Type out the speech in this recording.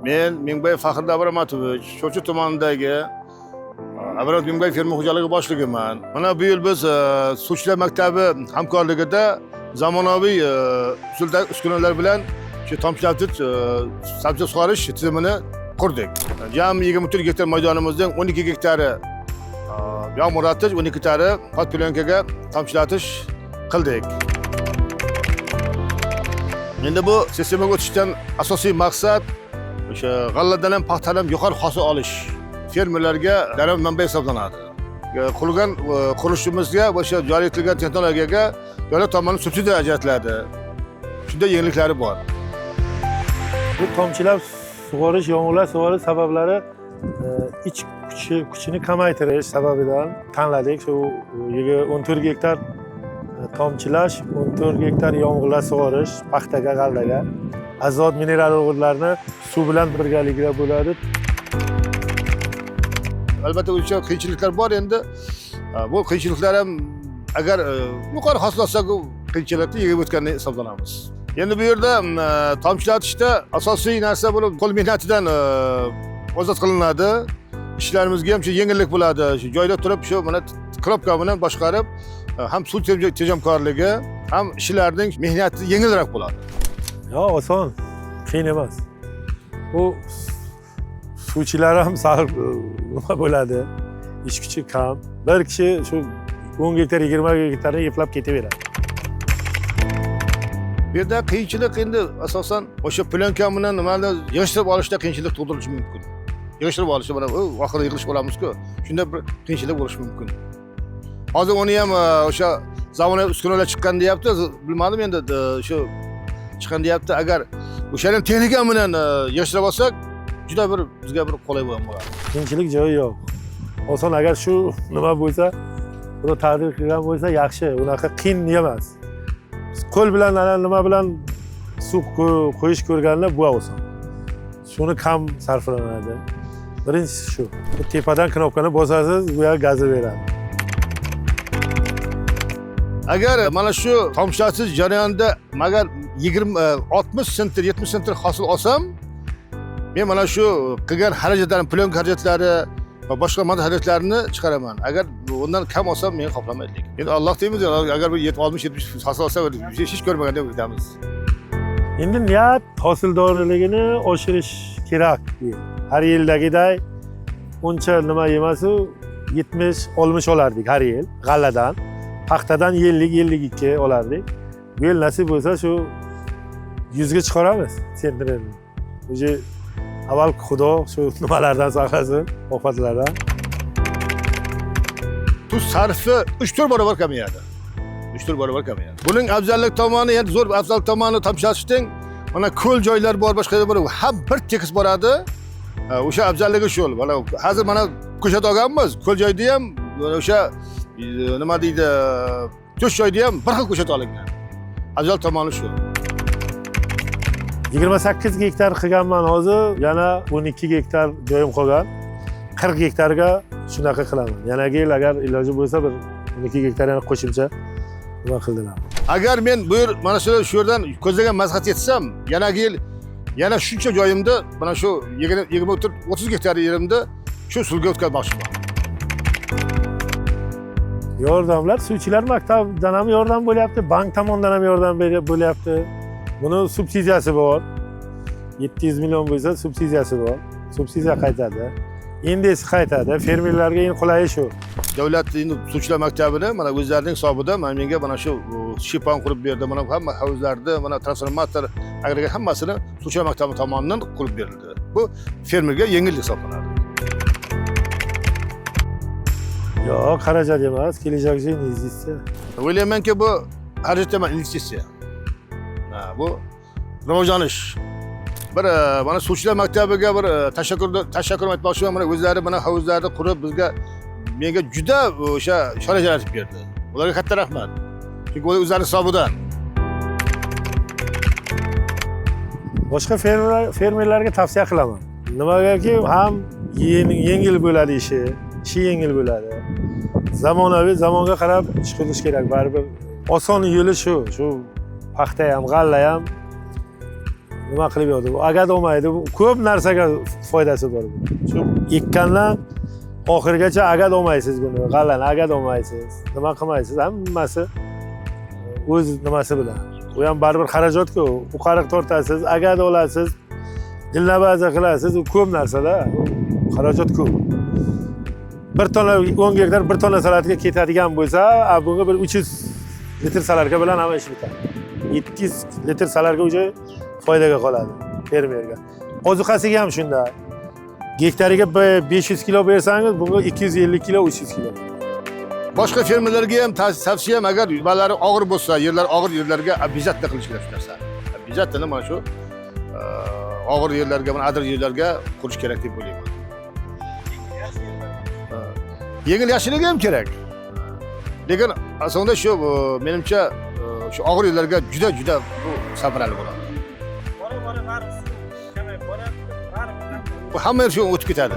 Men Mingbay Faxriddin Abramovich, Sho'chi tumanidagi Abramovich Mingbay ferma xo'jaligi boshligiman. Mana bu yil biz suvchilar maktabi hamkorligida zamonaviy usuldagi uskunalar bilan shu tomchilatgich sabzi sug'orish tizimini qurdik. Jami 24 gektar maydonimizdan 12 gektari yomg'irlatish, 12 gektari podplyonkaga tomchilatish qildik. Endi bu sistemaga o'tishdan asosiy maqsad o'sha g'alladan ham paxtadan ham yuqori hosil olish. Fermerlarga daromad manbai hisoblanadi. Qurilgan qurilishimizga o'sha joriy etilgan texnologiyaga davlat tomonidan subsidiya ajratiladi. Shunda yengilliklari bor. Bu tomchilab sug'orish, yomg'irlar sug'orish sabablari ich kuchini kamaytirish sababidan tanladik. Shu 14 gektar tomchilash, 14 gektar yomg'irlar sug'orish, paxtaga, g'allaga, azot mineral o'g'itlarni suv bilan birgalikda bo'ladi. Albatta o'sha qiyinchiliklar bor endi. Bu qiyinchiliklar ham agar yuqori hosil olsak, qiyinchilikni yengib o'tganini hisoblanamiz. Endi bu yerda tomchilatishda asosiy narsa bo'lib qo'l mehnatidan ozod qilinadi. Ishlarimizga ham shu yengillik bo'ladi. Shu joyda turib shu mana knopka bilan boshqarib ham suv tejamkorligi, ham ishlarning mehnati yengilroq bo'ladi. Yo, oson, qiyin emas. Bu suvchilar ham sal nima bo'ladi? Ish kuchi kam. Bir kishi shu 10 gektar, 20 gektarni eplab ketaveradi. Bu yerda qiyinchilik endi asosan o'sha plyonka bilan nimani yig'ishtirib olishda qiyinchilik tug'dirishi mumkin. Yig'ishtirib olishda mana oxirida yig'ilish bo'lamiz-ku, shunda bir qiyinchilik bo'lishi mumkin. Hozir uni ham o'sha zamonaviy uskunalar chiqqan deyapti, bilmadim endi shu chiqqan deyapti. Agar o'shaning texnika bilan yig'ishtirib olsak, juda bir bizga bir qulay bo'ladi. Qiyinchilik joyi yo'q. Oson, agar shu nima bo'lsa, buni taqdir qilgan bo'lsa yaxshi, unaqa qiyin emas. Qo'l bilan nima bilan suv qo'yish ko'rganda bu oson. Shuni kam sarflanadi. Birinchisi shu. Tepadan knopkani bosasiz, bu yer gazi beradi. Agar mana shu tomchilatish jarayonida magar 60 sentr, 70 sentr hosil olsam, men mana shu qilgan xarajatlarni, plyonka xarajatlari va boshqa model xarajatlarini chiqaraman. Agar undan kam olsam men qoplamaylik. Endi Alloh deymiz, agar bu 60-70 hosil olsa, hech ko'rmaganda o'tamiz. Endi niyat hosildorligini oshirish kerak. Har yildagiday uncha nima emas-u 70-60 olardik har yil g'alladan. Paxtadan 50-52 olardik. Bu yil nasib bo'lsa shu 100 ga chiqaramiz sentrni. O'zi avval Xudo shu nimalardan saqlasin, ofatlardan. Tuz sarfi 3-4 barobar kamayadi. 3-4 barobar kamayadi. Buning afzallik tomoni, endi zo'r afzal tomoni tomchilatishning mana ko'l joylar bor, boshqa joylar bor. Ham bir tekis boradi. O'sha afzalligi shu. Mana hozir mana ko'chat olganmiz. Ko'l joyda ham o'sha nima deydi, to'sh joyda ham bir xil ko'chat olingan. Afzal tomoni shu. 28 gektar qilganman hozir, yana 12 gektar joyim qolgan. 40 gektarga shunaqa qilaman. Yanaga yil agar iloji bo'lsa bir 12 gektar yana qo'shimcha nima qildilar. Agar men bu yer mana shu yerdan ko'zlagan maslahat etsam, yanaga yil yana shuncha joyimda mana shu 20-30 gektar yerimda shu sulga o'tkazmoqchiman. Yordamlar suvchilar maktabidan ham yordam bo'lyapti, bank tomonidan ham yordam bo'lyapti. Buni subsidiyasi bor. 700 million bo'lsa subsidiyasi bor. Subsidiya qaytadi. Indeksi qaytadi. Fermerlarga eng qulayi shu. Davlat endi suvchilar maktabini mana o'zlarining hisobidan menga mana shu shipon qurib berdi. Mana hamma havuzlarni, mana transformator, agregat hammasini suvchilar maktabi tomonidan qurib berildi. Bu fermerga yengillik hisoblanadi. Yo'q, xarajat emas, kelajak uchun investitsiya. O'ylaymanki bu xarajat emas, investitsiya. Bu rivojlanish. Bir mana suvchilar maktabiga bir tashakkur aytmoqchiman. Mana o'zlari mana havuzlarni qurib menga juda o'sha sharoit yaratib berdi. Ularga katta rahmat. Chunki o'zlari hisobidan. Boshqa fermerlarga tavsiya qilaman. Nimagaki ham yengil bo'ladi ishi yengil bo'ladi. Zamonaviy zamonga qarab ish qilish kerak. Baribir oson yo'li shu paxta ham, g'alla ham nima qilib yo'qdi. Agad olmaydi. Ko'p narsaga foydasi bor. Shu ekkandan oxirigacha agad olmaysiz buni. G'allani agad olmaysiz. Nima qilmaysiz? Hammasi o'z nimasi bilan. U ham baribir xarajat-ku. U qariq tortasiz, agad olasiz, dilnabaza qilasiz, u ko'p narsada. Xarajat ko'p. Bir tona 10 gektar bir tona salatga ketadigan bo'lsa, bunga bir 300 litr salarka bilan hamma ish bitadi. 700 litr salarka o'sha foydaga qoladi fermerga. Ozuqasiga ham shunday. Gektariga 500 kilo bersangiz, bunga 250 kilo, 300 kilo. Boshqa fermerlarga ham tavsiyam, agar yuvalari og'ir bo'lsa, yerlar og'ir yerlarga obязательно qilish kerak shu narsa. Obязательно mana shu og'ir yerlarga, mana adir yerlarga qurish kerak deb o'ylayman. Yengil yashiligi ham kerak. Lekin aslida shu menimcha shu og'ir yerlarga juda bu safarali bo'ladi. Bu hamma yer shu o'tib ketadi.